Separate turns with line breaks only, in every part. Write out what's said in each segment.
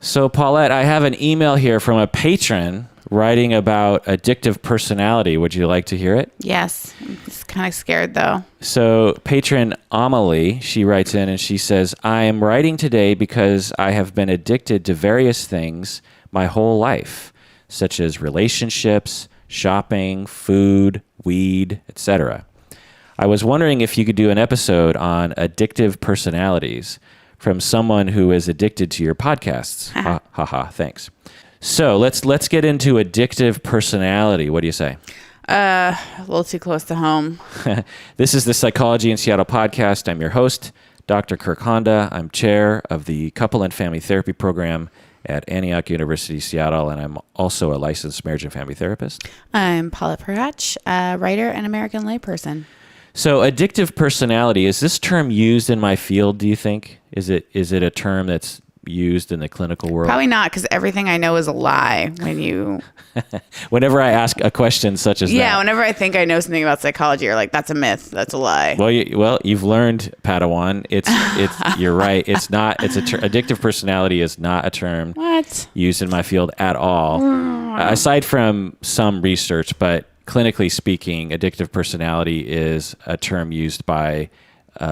So, Paulette, I have an email here from a patron writing about addictive personality. Would you like to hear it?
Yes. I'm just kind of scared, though.
So, patron Amelie, she writes in and she says, I am writing today because I have been addicted to various things my whole life, such as relationships, shopping, food, weed, etc. I was wondering if you could do an episode on addictive personalities from someone who is addicted to your podcasts. Ha ha, thanks. So let's get into addictive personality. What do you say?
A little too close to home.
This is the Psychology in Seattle podcast. I'm your host, Dr. Kirk Honda. I'm chair of the Couple and Family Therapy Program at Antioch University, Seattle, and I'm also a licensed marriage and family therapist.
I'm Paula Perach, a writer and American layperson.
So addictive personality, is this term used in my field, do you think? Is it a term that's used in the clinical world?
Probably not, because everything I know is a lie when you...
Whenever I ask a question such as that.
Yeah, whenever I think I know something about psychology, you're like, that's a myth, that's a lie.
Well, you've learned, Padawan. It's you're right. It's not. Addictive personality is not a term used in my field at all. Aside from some research, but clinically speaking, addictive personality is a term used by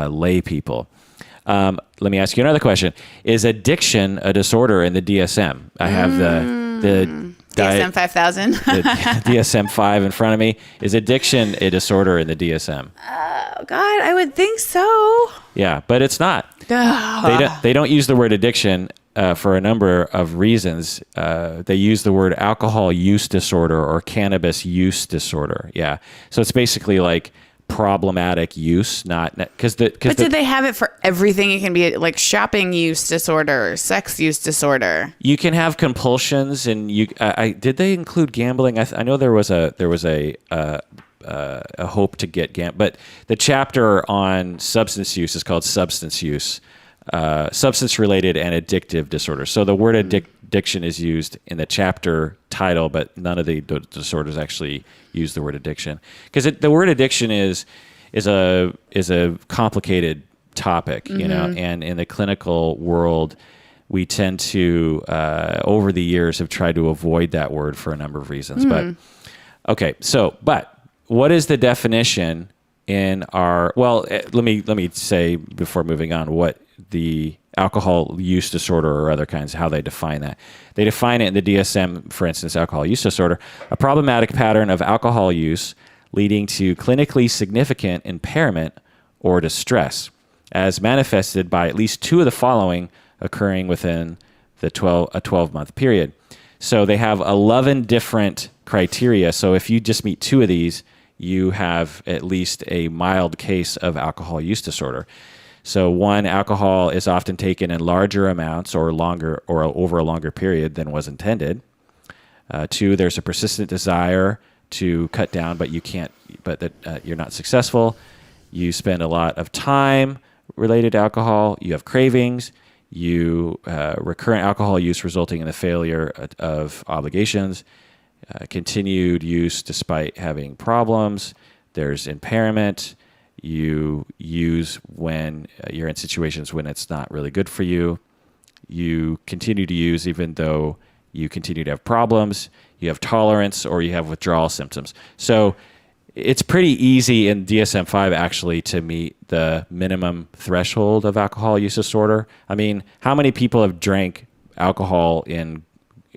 lay people. Let me ask you another question. Is addiction a disorder in the DSM? I have the
DSM 5000.
the DSM-5 in front of me. Is addiction a disorder in the DSM?
Oh, God, I would think so.
Yeah, but it's not. They don't use the word addiction for a number of reasons. They use the word alcohol use disorder or cannabis use disorder. Yeah. So it's basically like problematic use, not because did they have it
for everything? It can be like shopping use disorder, sex use disorder.
You can have compulsions, and did they include gambling? I know there was a hope to get but the chapter on substance use is called substance use, substance related and addictive disorders. So the word addiction is used in the chapter title, but none of the disorders actually use the word addiction, because the word addiction is a complicated topic, you know, and in the clinical world, we tend to over the years have tried to avoid that word for a number of reasons. But okay, but what is the definition in our? Well, let me say before moving on what the alcohol use disorder or other kinds, how they define that. They define it in the DSM, for instance, alcohol use disorder, a problematic pattern of alcohol use leading to clinically significant impairment or distress, as manifested by at least two of the following occurring within a 12-month period. So they have 11 different criteria. So if you just meet two of these, you have at least a mild case of alcohol use disorder. So one, alcohol is often taken in larger amounts or longer or over a longer period than was intended. Two, there's a persistent desire to cut down, but you can't, you're not successful. You spend a lot of time related to alcohol. You have cravings. You recurrent alcohol use resulting in the failure of obligations. Continued use despite having problems. There's impairment. You use when you're in situations when it's not really good for you. You continue to use even though you continue to have problems. You have tolerance or you have withdrawal symptoms. So it's pretty easy in DSM-5 actually to meet the minimum threshold of alcohol use disorder. I mean, how many people have drank alcohol in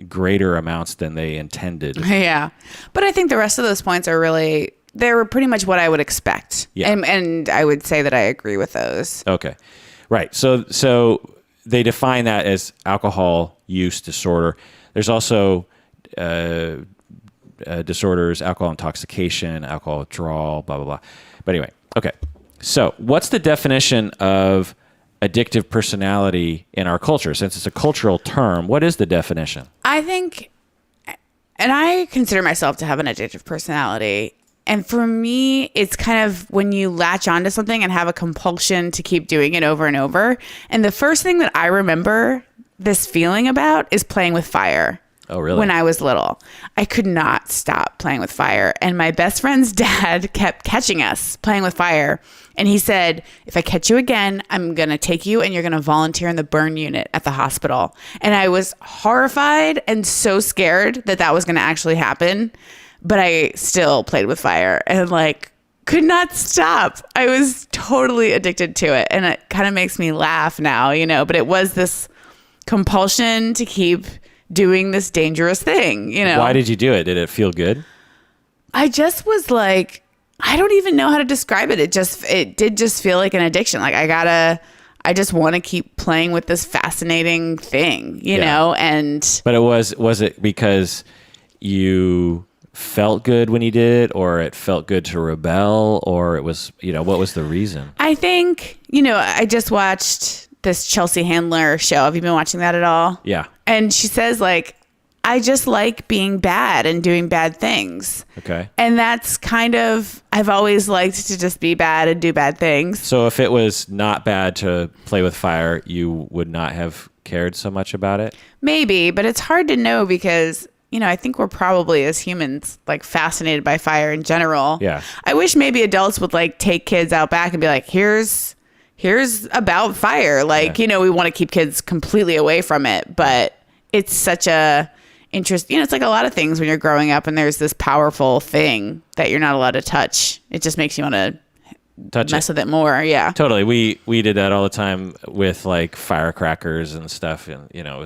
greater amounts than they intended?
Yeah. But I think the rest of those points are really... They're pretty much what I would expect. Yeah. And I would say that I agree with those.
Okay. Right. So they define that as alcohol use disorder. There's also disorders, alcohol intoxication, alcohol withdrawal, blah, blah, blah. But anyway, okay. So what's the definition of addictive personality in our culture? Since it's a cultural term, what is the definition?
I think, and I consider myself to have an addictive personality. And for me, it's kind of when you latch onto something and have a compulsion to keep doing it over and over. And the first thing that I remember this feeling about is playing with fire.
Oh, really?
When I was little. I could not stop playing with fire. And my best friend's dad kept catching us playing with fire. And he said, if I catch you again, I'm going to take you and you're going to volunteer in the burn unit at the hospital. And I was horrified and so scared that that was going to actually happen. But I still played with fire and like could not stop. I was totally addicted to it. And it kind of makes me laugh now, you know, but it was this compulsion to keep doing this dangerous thing, you know.
Why did you do it? Did it feel good?
I just was like, I don't even know how to describe it. It did just feel like an addiction. Like I just want to keep playing with this fascinating thing, you know, and.
But was it because you felt good when you did it, or it felt good to rebel, or it was, you know, what was the reason?
I think, you know, I just watched this Chelsea Handler show. Have you been watching that at all?
Yeah.
And she says, like, I just like being bad and doing bad things.
Okay.
And that's kind of, I've always liked to just be bad and do bad things.
So if it was not bad to play with fire, you would not have cared so much about it?
Maybe, but it's hard to know because, you know, I think we're probably as humans like fascinated by fire in general.
Yeah.
I wish maybe adults would like take kids out back and be like, here's about fire. Like, you know, we want to keep kids completely away from it, but it's such a interest. You know, it's like a lot of things when you're growing up and there's this powerful thing that you're not allowed to touch. It just makes you want to mess with it more. Yeah.
Totally. We did that all the time with like firecrackers and stuff. And, you know,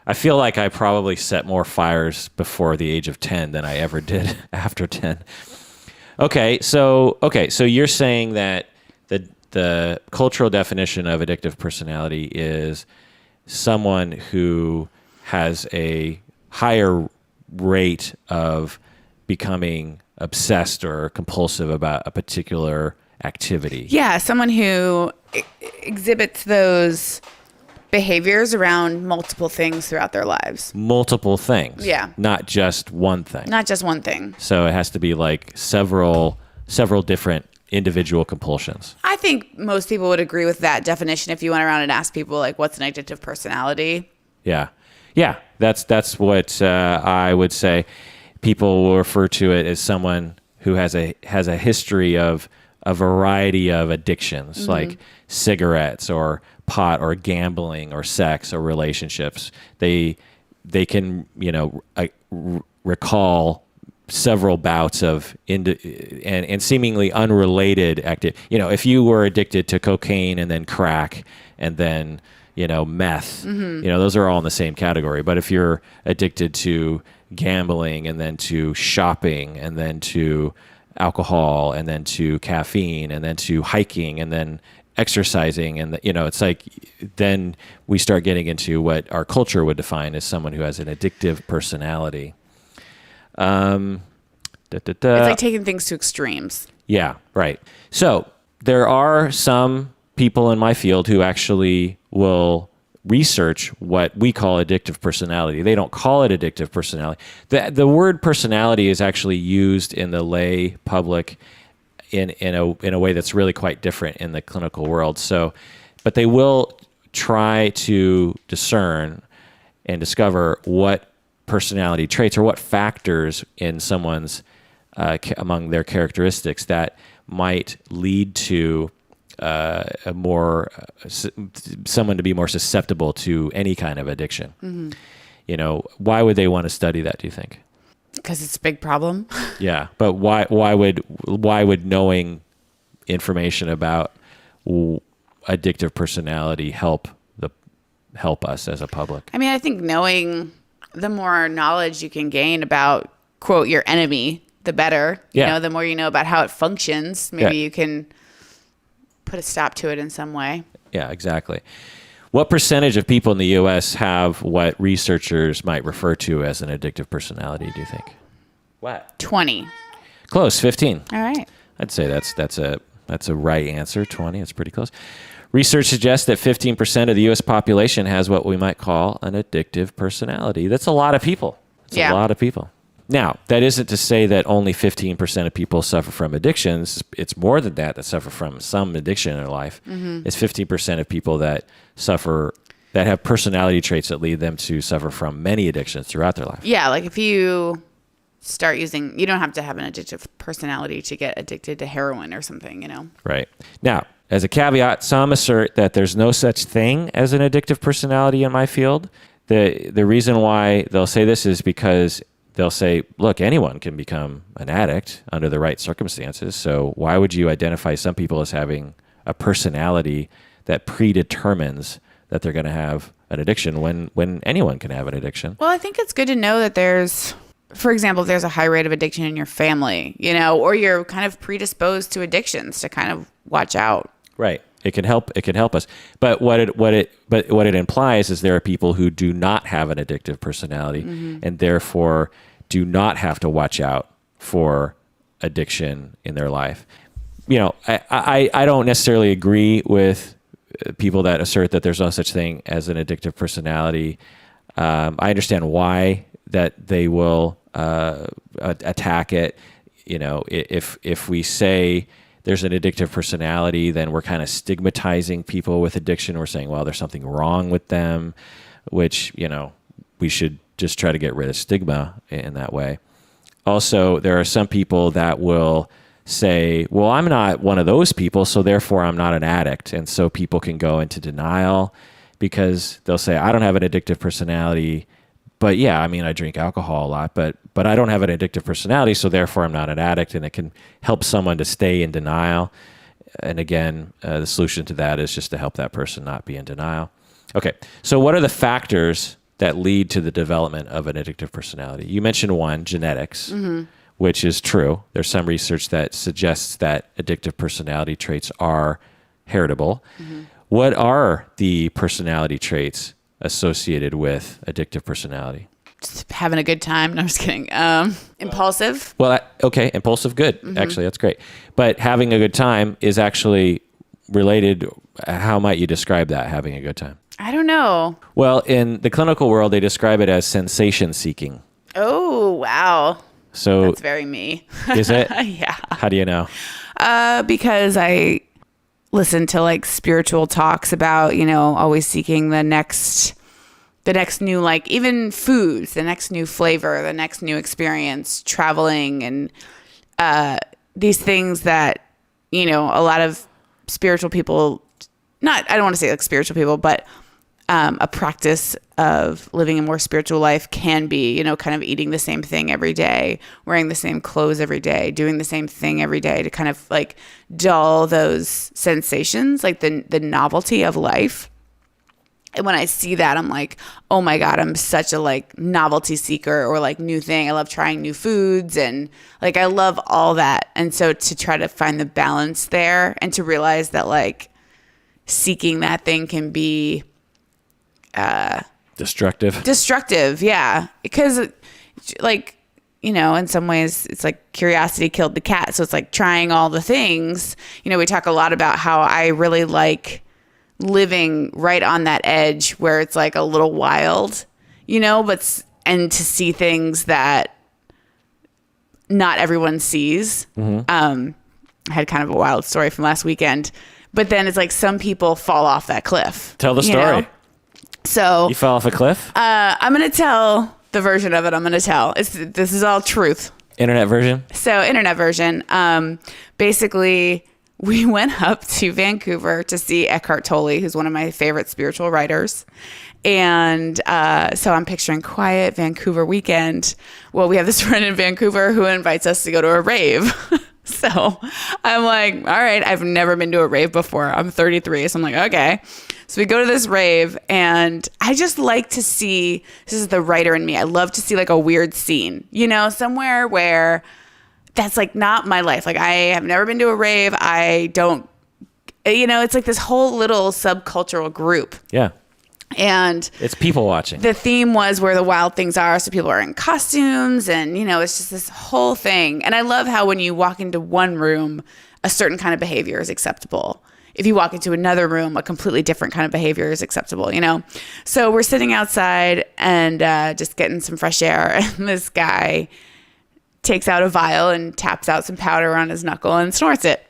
I feel like I probably set more fires before the age of 10 than I ever did after 10. Okay. So you're saying that the cultural definition of addictive personality is someone who has a higher rate of becoming obsessed or compulsive about a particular activity.
Yeah, someone who exhibits those behaviors around multiple things throughout their lives.
Multiple things.
Yeah.
Not just one thing.
Not just one thing.
So it has to be like several different individual compulsions.
I think most people would agree with that definition if you went around and asked people like, what's an addictive personality?
Yeah. Yeah. That's what I would say. People will refer to it as someone who has a history of a variety of addictions, like cigarettes or pot or gambling or sex or relationships. They can, you know, recall several bouts of and seemingly unrelated activity. You know, if you were addicted to cocaine and then crack and then, you know, meth, you know, those are all in the same category. But if you're addicted to gambling and then to shopping and then to alcohol and then to caffeine and then to hiking and then exercising, and you know, it's like then we start getting into what our culture would define as someone who has an addictive personality.
It's like taking things to extremes.
Yeah, right. So there are some people in my field who actually will research what we call addictive personality. They don't call it addictive personality. The word personality is actually used in the lay public in a way that's really quite different in the clinical world. So, but they will try to discern and discover what personality traits or what factors in someone's among their characteristics that might lead to someone to be more susceptible to any kind of addiction. You know, why would they want to study that, do you think?
Because it's a big problem.
Yeah, but why would knowing information about addictive personality help us as a public?
I mean, I think knowing, the more knowledge you can gain about, quote, your enemy, the better. You know, the more you know about how it functions, maybe you can put a stop to it in some way. Yeah,
exactly. What percentage of people in the U.S. have what researchers might refer to as an addictive personality, do you think? What?
20.
Close, 15.
All right.
I'd say that's a right answer, 20. It's pretty close. Research suggests that 15% of the U.S. population has what we might call an addictive personality. That's a lot of people. It's a lot of people. Now, that isn't to say that only 15% of people suffer from addictions. It's more than that suffer from some addiction in their life. It's 15% of people that suffer that have personality traits that lead them to suffer from many addictions throughout their life.
Yeah, like if you start using, you don't have to have an addictive personality to get addicted to heroin or something, you know?
Right. Now, as a caveat, some assert that there's no such thing as an addictive personality in my field. The reason why they'll say this is because they'll say, look, anyone can become an addict under the right circumstances. So why would you identify some people as having a personality that predetermines that they're going to have an addiction when anyone can have an addiction?
Well, I think it's good to know that there's, for example, if there's a high rate of addiction in your family, you know, or you're kind of predisposed to addictions, to kind of watch out.
Right. It can help us. But what it implies is there are people who do not have an addictive personality and therefore do not have to watch out for addiction in their life. You know, I don't necessarily agree with people that assert that there's no such thing as an addictive personality. I understand why that they will attack it. You know, if we say there's an addictive personality, then we're kind of stigmatizing people with addiction. We're saying, well, there's something wrong with them, which, you know, we should just try to get rid of stigma in that way. Also, there are some people that will say, well, I'm not one of those people, so therefore I'm not an addict. And so people can go into denial because they'll say, I don't have an addictive personality, but yeah, I mean, I drink alcohol a lot, but I don't have an addictive personality, so therefore I'm not an addict. And it can help someone to stay in denial. And again, the solution to that is just to help that person not be in denial. Okay, so what are the factors that lead to the development of an addictive personality? You mentioned one, genetics, which is true. There's some research that suggests that addictive personality traits are heritable. What are the personality traits associated with addictive personality?
Just having a good time. No, I'm just kidding. Impulsive.
Well, okay, impulsive, good. Actually, that's great. But having a good time is actually related. How might you describe that, having a good time?
I don't know.
Well, in the clinical world, they describe it as sensation seeking.
Oh, wow.
So
that's very me.
Is it?
Yeah.
How do you know?
Because I listen to like spiritual talks about, you know, always seeking the next new, like even foods, the next new flavor, the next new experience, traveling, and these things that, you know, a lot of spiritual people, I don't want to say like spiritual people, but a practice of living a more spiritual life can be, you know, kind of eating the same thing every day, wearing the same clothes every day, doing the same thing every day to kind of like dull those sensations, like the novelty of life. And when I see that, I'm like, oh my God, I'm such a like novelty seeker or like new thing. I love trying new foods and like, I love all that. And so to try to find the balance there and to realize that like seeking that thing can be destructive. Yeah. Because like, you know, in some ways it's like curiosity killed the cat. So it's like trying all the things. You know, we talk a lot about how I really like living right on that edge where it's like a little wild, you know, and to see things that not everyone sees. I had kind of a wild story from last weekend, but then it's like some people fall off that cliff.
Tell the story.
Know? So
you fell off a cliff?
I'm going to tell the version of it I'm going to tell. This is all truth.
Internet version?
So internet version. Basically, we went up to Vancouver to see Eckhart Tolle, who's one of my favorite spiritual writers. And so I'm picturing quiet Vancouver weekend. Well, we have this friend in Vancouver who invites us to go to a rave. So I'm like, all right, I've never been to a rave before. I'm 33. So I'm like, okay. So we go to this rave and I just like to see, this is the writer in me. I love to see like a weird scene, you know, somewhere where that's like not my life. Like I have never been to a rave. I don't, you know, it's like this whole little subcultural group.
Yeah.
And
it's people watching.
The theme was where the wild things are. So people are in costumes and, you know, it's just this whole thing. And I love how when you walk into one room, a certain kind of behavior is acceptable. If you walk into another room, a completely different kind of behavior is acceptable, you know? So we're sitting outside and just getting some fresh air. And this guy takes out a vial and taps out some powder on his knuckle and snorts it.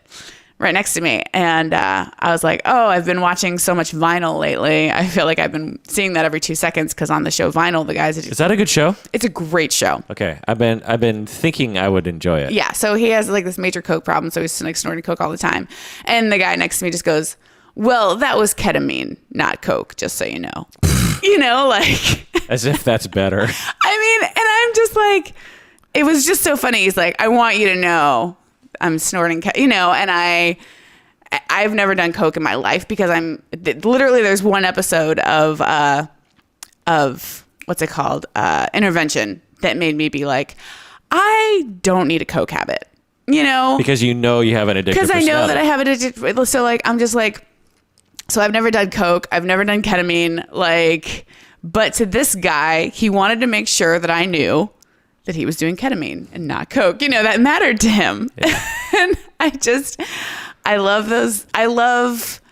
right next to me. And I was like, oh, I've been watching so much Vinyl lately. I feel like I've been seeing that every 2 seconds because on the show Vinyl, the guys...
Is that a good show?
It's a great show.
Okay. I've been thinking I would enjoy it.
Yeah. So he has like this major coke problem. So he's like snorting coke all the time. And the guy next to me just goes, well, that was ketamine, not coke, just so you know. Like...
As if that's better.
I mean, and I'm just like... It was just so funny. He's like, I want you to know I'm snorting, and I've never done coke in my life because literally there's one episode of what's it called? Intervention that made me be like, I don't need a coke habit,
Because you have an addictive personality.
Because I know that I have an addictive, so like, I'm just like, so I've never done coke. I've never done ketamine, like, but to this guy, he wanted to make sure that I knew that he was doing ketamine and not coke, that mattered to him. Yeah. And I love those. I love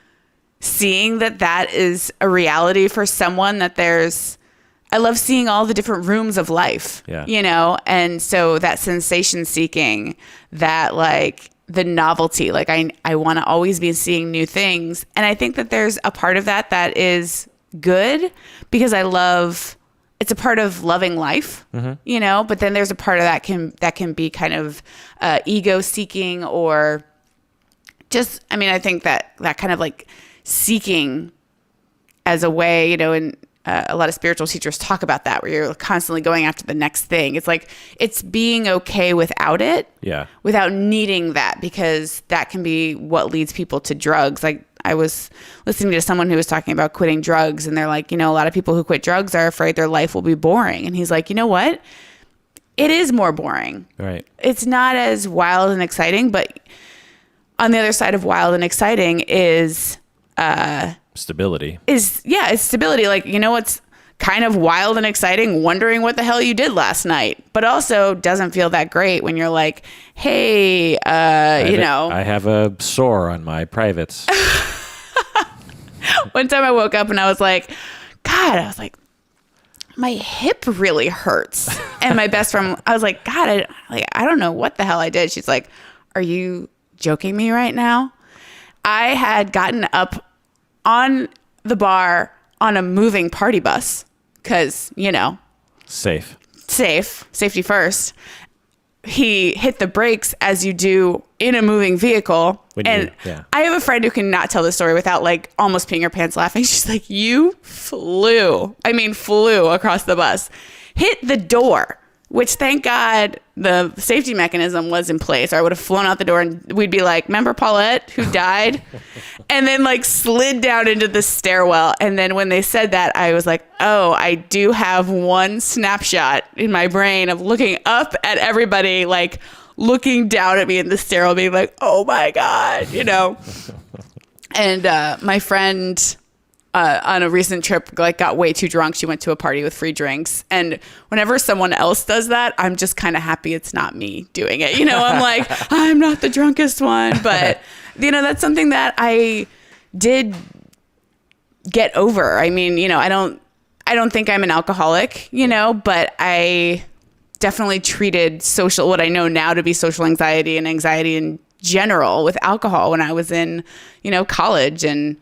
seeing that is a reality for someone I love seeing all the different rooms of life, and so that sensation seeking, that like the novelty, like I want to always be seeing new things. And I think that there's a part of that is good because it's a part of loving life, but then there's a part of that can be kind of ego seeking or just, I think that kind of like seeking as a way, and a lot of spiritual teachers talk about that, where you're constantly going after the next thing. It's like, it's being okay without it, without needing that, because that can be what leads people to drugs. Like, I was listening to someone who was talking about quitting drugs, and they're like, a lot of people who quit drugs are afraid their life will be boring. And he's like, you know what? It is more boring. Right. It's not as wild and exciting, but on the other side of wild and exciting is
stability.
It's stability. Like, what's kind of wild and exciting, wondering what the hell you did last night, but also doesn't feel that great when you're like, hey, I
have a sore on my privates.
One time I woke up and I was like, God, my hip really hurts. And my best friend, I was like, God, I don't know what the hell I did. She's like, are you joking me right now? I had gotten up on the bar on a moving party bus because, safety first. He hit the brakes as you do in a moving vehicle. I have a friend who cannot tell the story without like almost peeing her pants laughing. She's like, you flew across the bus, hit the door, which thank God the safety mechanism was in place, or I would have flown out the door and we'd be like, remember Paulette who died? And then like slid down into the stairwell. And then when they said that, I was like, oh, I do have one snapshot in my brain of looking up at everybody, like looking down at me in the stairwell, being like, oh my God, And my friend... on a recent trip, like got way too drunk. She went to a party with free drinks. And whenever someone else does that, I'm just kind of happy it's not me doing it. I'm like, I'm not the drunkest one. But, that's something that I did get over. I mean, I don't think I'm an alcoholic, but I definitely treated what I know now to be social anxiety and anxiety in general with alcohol when I was in, college. And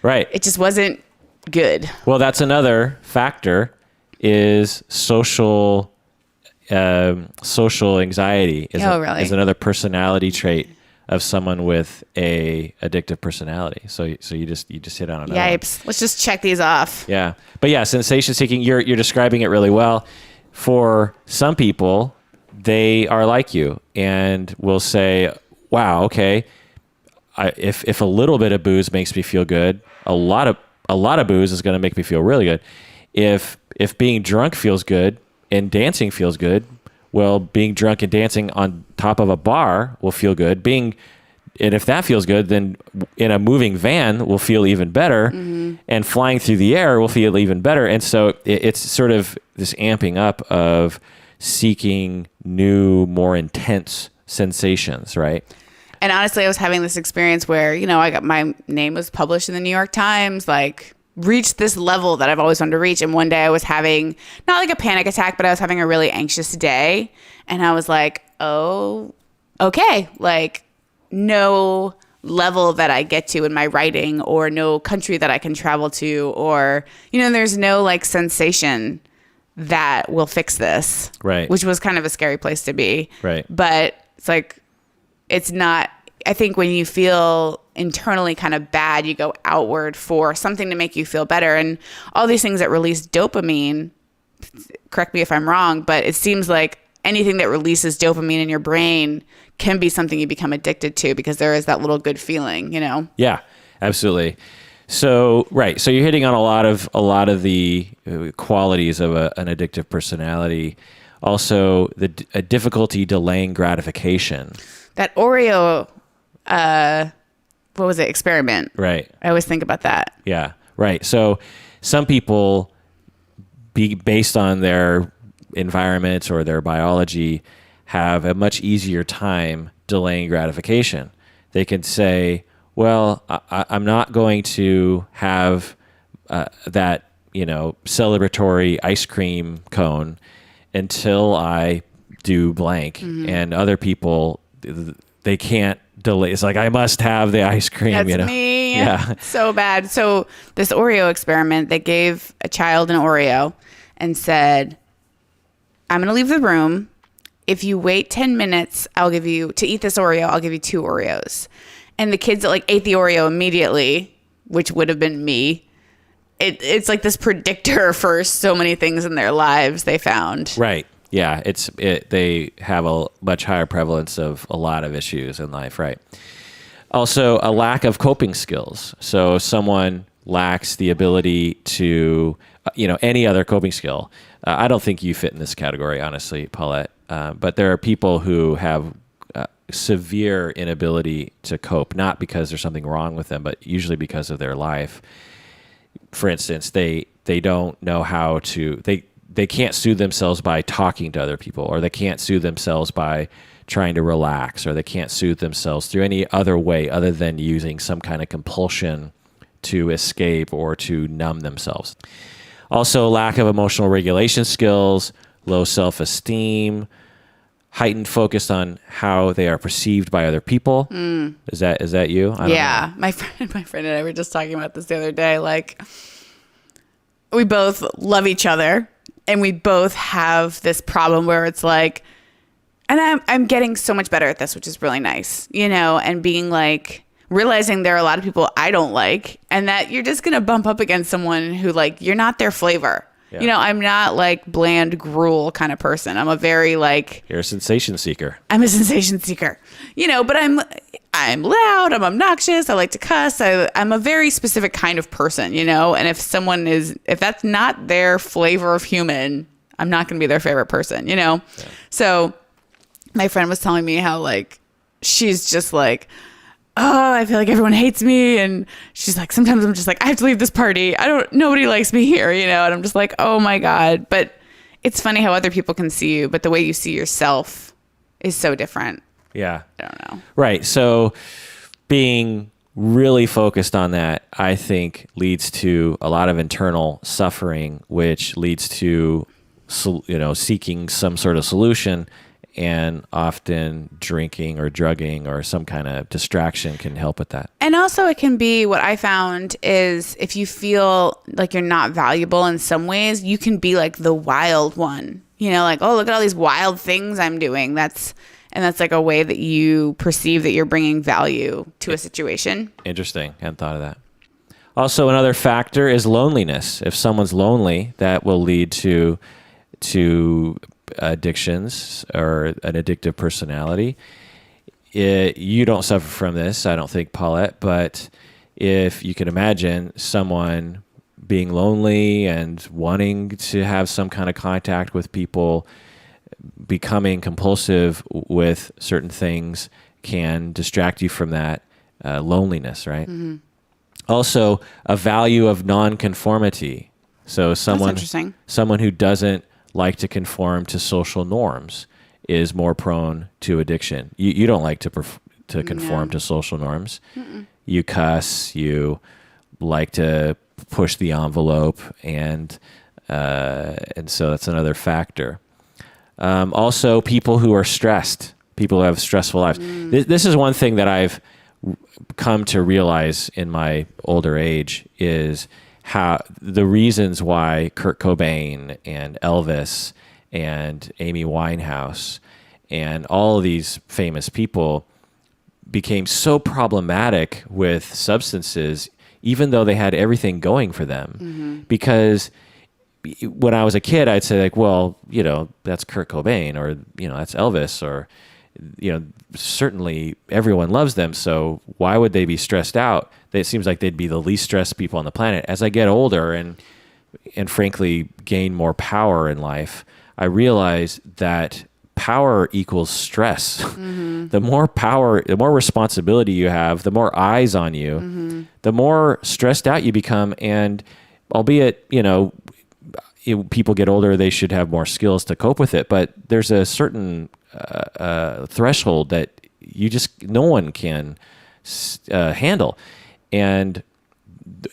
right.
It just wasn't good.
Well, that's another factor is social anxiety is another personality trait of someone with a addictive personality. So you just hit on another.
Yipes. Let's just check these off.
Yeah. But yeah, sensation seeking, you're describing it really well. For some people, they are like you and will say, wow, okay, if a little bit of booze makes me feel good, a lot of booze is going to make me feel really good. If being drunk feels good and dancing feels good, well, being drunk and dancing on top of a bar will feel good. And if that feels good, then in a moving van will feel even better, and flying through the air will feel even better. And so it's sort of this amping up of seeking new, more intense sensations, right?
And honestly, I was having this experience where, my name was published in the New York Times, like reached this level that I've always wanted to reach. And one day I was having, not like a panic attack, but I was having a really anxious day. And I was like, oh, okay. Like no level that I get to in my writing, or no country that I can travel to, or, there's no like sensation that will fix this.
Right.
Which was kind of a scary place to be.
Right.
But it's like, it's not, I think when you feel internally kind of bad, you go outward for something to make you feel better. And all these things that release dopamine, correct me if I'm wrong, but it seems like anything that releases dopamine in your brain can be something you become addicted to, because there is that little good feeling,
Yeah, absolutely. So, right. So you're hitting on a lot of the qualities of an addictive personality. Also, the difficulty delaying gratification.
That Oreo, what was it? Experiment.
Right.
I always think about that.
Yeah. Right. So some people, based on their environment or their biology, have a much easier time delaying gratification. They can say, well, I'm not going to have that, celebratory ice cream cone until I do blank. And other people, they can't delay. It's like, I must have the ice cream.
That's me.
Yeah.
So bad. So this Oreo experiment, they gave a child an Oreo and said, I'm going to leave the room. If you wait 10 minutes, to eat this Oreo, I'll give you 2 Oreos. And the kids that ate the Oreo immediately, which would have been me, it's like this predictor for so many things in their lives, they found.
Right. Yeah. They have a much higher prevalence of a lot of issues in life. Right. Also, a lack of coping skills. So someone lacks the ability to, any other coping skill. I don't think you fit in this category, honestly, Paulette. But there are people who have severe inability to cope, not because there's something wrong with them, but usually because of their life. For instance, they don't know how to, they can't soothe themselves by talking to other people, or they can't soothe themselves by trying to relax, or they can't soothe themselves through any other way other than using some kind of compulsion to escape or to numb themselves. Also, lack of emotional regulation skills, low self-esteem, heightened focus on how they are perceived by other people. Is that you? I don't know.
My friend and I were just talking about this the other day. Like, we both love each other, and we both have this problem where it's like, and I'm getting so much better at this, which is really nice, and being like, realizing there are a lot of people I don't like, and that you're just going to bump up against someone who you're not their flavor. Yeah. I'm not bland gruel kind of person. I'm a very
You're a sensation seeker.
I'm a sensation seeker, but I'm loud. I'm obnoxious. I like to cuss. I'm a very specific kind of person, and if that's not their flavor of human, I'm not going to be their favorite person, Yeah. So my friend was telling me how she's just oh, I feel like everyone hates me. And she's like, sometimes I'm just like, I have to leave this party. Nobody likes me here, and I'm just like, oh my God. But it's funny how other people can see you, but the way you see yourself is so different.
Yeah.
I don't know.
Right. So being really focused on that, I think, leads to a lot of internal suffering, which leads to, seeking some sort of solution. And often drinking or drugging or some kind of distraction can help with that.
And also it can be, what I found is, if you feel like you're not valuable in some ways, you can be the wild one, oh, look at all these wild things I'm doing. That's a way that you perceive that you're bringing value to a situation.
Interesting. Hadn't thought of that. Also, another factor is loneliness. If someone's lonely, that will lead to addictions or an addictive personality. You don't suffer from this, I don't think, Paulette, but if you can imagine someone being lonely and wanting to have some kind of contact with people, becoming compulsive with certain things can distract you from that loneliness, right? Mm-hmm. Also, a value of nonconformity. So someone who doesn't like to conform to social norms is more prone to addiction. You don't like to conform to social norms. Mm-mm. You cuss. You like to push the envelope, and so that's another factor. Also, people who are stressed, people who have stressful lives. This is one thing that I've come to realize in my older age is how the reasons why Kurt Cobain and Elvis and Amy Winehouse and all of these famous people became so problematic with substances, even though they had everything going for them. Because when I was a kid, I'd say like, well, that's Kurt Cobain, or, that's Elvis, or, certainly everyone loves them. So why would they be stressed out? It seems like they'd be the least stressed people on the planet. As I get older and frankly gain more power in life, I realize that power equals stress. The more power, the more responsibility you have, the more eyes on you, the more stressed out you become. And albeit, people get older, they should have more skills to cope with it. But there's a certain threshold that no one can handle. And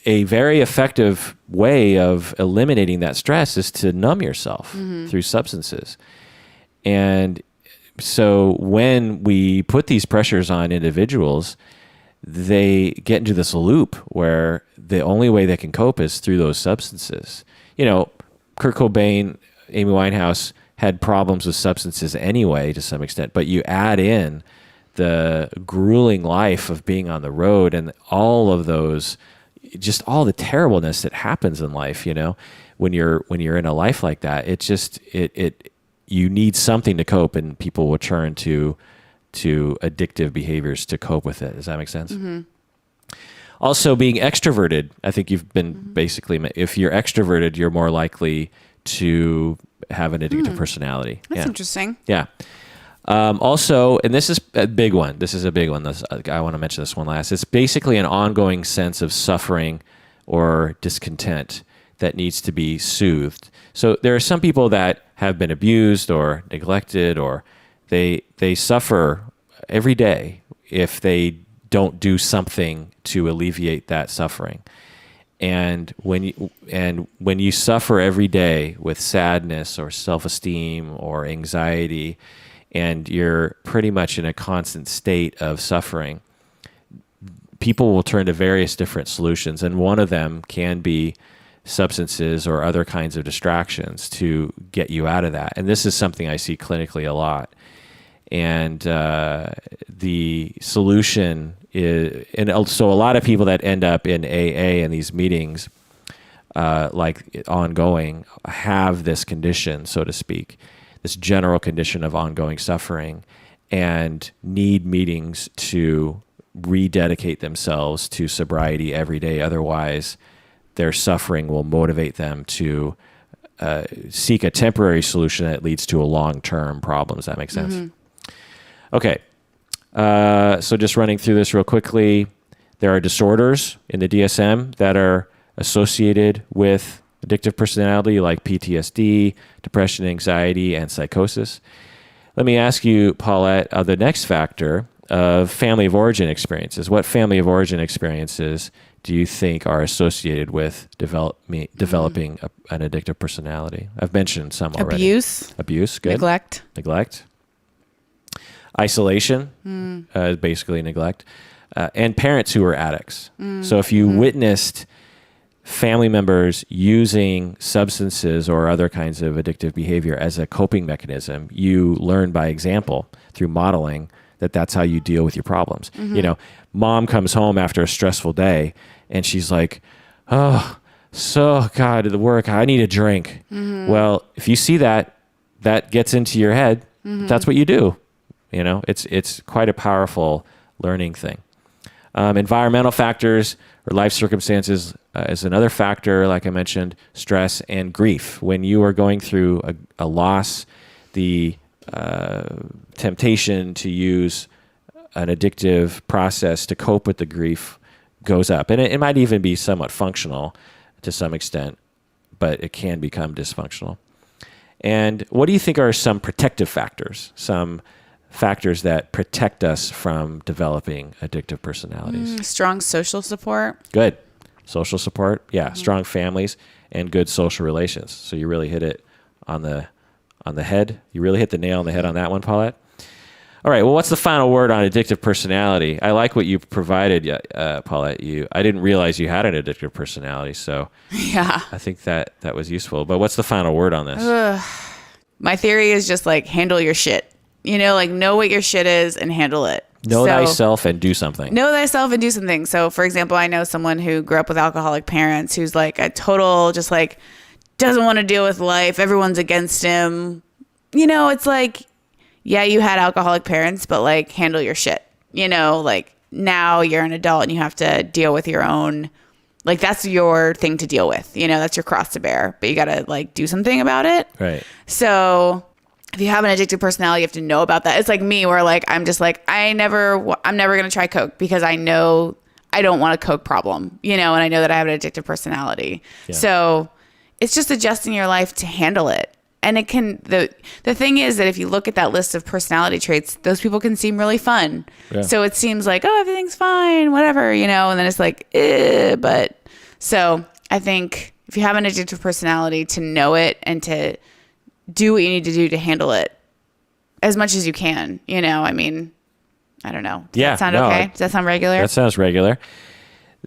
a very effective way of eliminating that stress is to numb yourself through substances. And so when we put these pressures on individuals, they get into this loop where the only way they can cope is through those substances. Kurt Cobain, Amy Winehouse had problems with substances anyway to some extent, but you add in the grueling life of being on the road and all of those, just all the terribleness that happens in life, when you're in a life like that. It just, you need something to cope, and people will turn to addictive behaviors to cope with it. Does that make sense? Also, being extroverted, I think you've been basically, if you're extroverted, you're more likely to have an addictive personality.
That's interesting.
Yeah. Also, and this is a big one. I want to mention this one last. It's basically an ongoing sense of suffering or discontent that needs to be soothed. So there are some people that have been abused or neglected, or they suffer every day if they don't do something to alleviate that suffering. And when you suffer every day with sadness or self-esteem or anxiety, and you're pretty much in a constant state of suffering, people will turn to various different solutions. And one of them can be substances or other kinds of distractions to get you out of that. And this is something I see clinically a lot. And the solution is, and so a lot of people that end up in AA and these meetings, like ongoing, have this condition, so to speak, this general condition of ongoing suffering, and need meetings to rededicate themselves to sobriety every day. Otherwise, their suffering will motivate them to seek a temporary solution that leads to a long-term problem. Does that make sense? Okay. So just running through this real quickly, there are disorders in the DSM that are associated with addictive personality, like PTSD, depression, anxiety, and psychosis. Let me ask you, Paulette, the next factor of family of origin experiences. What family of origin experiences do you think are associated with developing an addictive personality? I've mentioned some already. Abuse, good. Neglect. Isolation, basically neglect. And parents who are addicts. So if you witnessed family members using substances or other kinds of addictive behavior as a coping mechanism, you learn by example through modeling that that's how you deal with your problems. Mom comes home after a stressful day and she's like, oh, so God, the work, I need a drink. Well, if you see that gets into your head, that's what you do. It's quite a powerful learning thing. Environmental factors or life circumstances is another factor, like I mentioned, stress and grief. When you are going through a loss, the temptation to use an addictive process to cope with the grief goes up. And it might even be somewhat functional to some extent, but it can become dysfunctional. And what do you think are some protective factors, some factors that protect us from developing addictive personalities?
Strong social support.
Good. Social support. Yeah. Strong families and good social relations. So you really hit it on the head. You really hit the nail on the head on that one, Paulette. All right. Well, what's the final word on addictive personality? I like what you provided, Paulette. I didn't realize you had an addictive personality, so
Yeah.
I think that was useful. But what's the final word on this?
My theory is just like handle your shit. Like know what your shit is and handle it.
Know thyself and do something.
Know thyself and do something. So, for example, I know someone who grew up with alcoholic parents who's like a total, just like, doesn't want to deal with life. Everyone's against him. It's like, yeah, you had alcoholic parents, but like handle your shit. Like now you're an adult and you have to deal with your own, like that's your thing to deal with. That's your cross to bear, but you got to like do something about it.
Right.
So if you have an addictive personality, you have to know about that. It's like me where like, I'm just like, I'm never going to try Coke because I know I don't want a Coke problem, and I know that I have an addictive personality. Yeah. So it's just adjusting your life to handle it. And it can, the thing is that if you look at that list of personality traits, those people can seem really fun. Yeah. So it seems like, oh, everything's fine, whatever, and then it's like, but so I think if you have an addictive personality, to know it and to do what you need to do to handle it as much as you can, I mean, I don't know. Does that sound okay? Does that sound regular?
That sounds regular.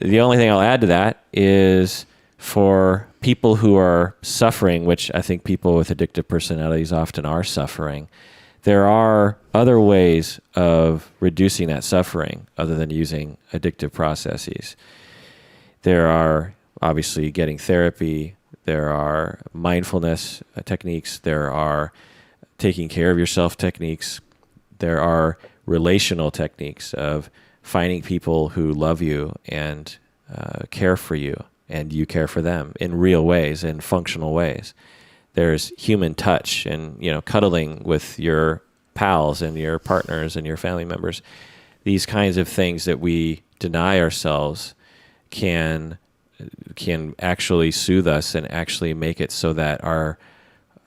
The only thing I'll add to that is for people who are suffering, which I think people with addictive personalities often are suffering, there are other ways of reducing that suffering other than using addictive processes. There are obviously getting therapy. There are mindfulness techniques. There are taking care of yourself techniques. There are relational techniques of finding people who love you and care for you, and you care for them in real ways, in functional ways. There's human touch and, cuddling with your pals and your partners and your family members. These kinds of things that we deny ourselves can actually soothe us and actually make it so that our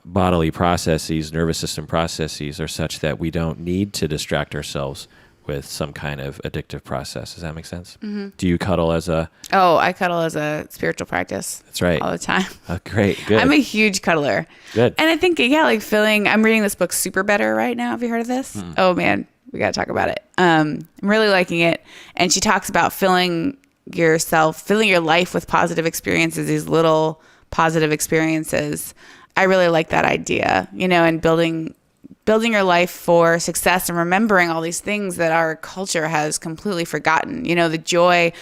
bodily processes, nervous system processes are such that we don't need to distract ourselves with some kind of addictive process. Does that make sense? Mm-hmm. Do you cuddle as a...
Oh, I cuddle as a spiritual practice.
That's right.
All the time.
Oh, great. Good.
I'm a huge cuddler.
Good.
And I think, I'm reading this book, Super Better, right now. Have you heard of this? Oh, man. We got to talk about it. I'm really liking it. And she talks about filling your life with positive experiences, these little positive experiences. I really like that idea, and building your life for success and remembering all these things that our culture has completely forgotten. The joy.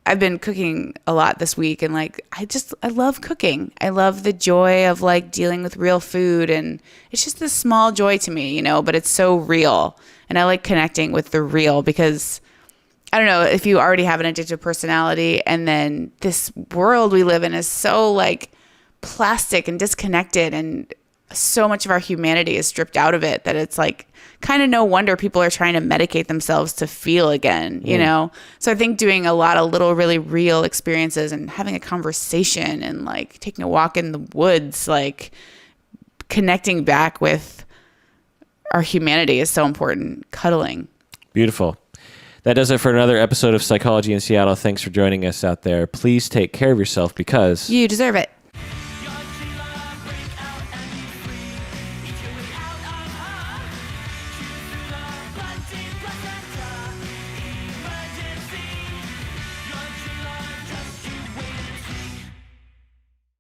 I've been cooking a lot this week, and like I love cooking. I love the joy of like dealing with real food, and it's just this small joy to me, but it's so real, and I like connecting with the real because I don't know if you already have an addictive personality, and then this world we live in is so like plastic and disconnected, and so much of our humanity is stripped out of it that it's like kind of no wonder people are trying to medicate themselves to feel again, So I think doing a lot of little really real experiences and having a conversation and like taking a walk in the woods, like connecting back with our humanity is so important. Cuddling.
Beautiful. That does it for another episode of Psychology in Seattle. Thanks for joining us out there. Please take care of yourself because
you deserve it.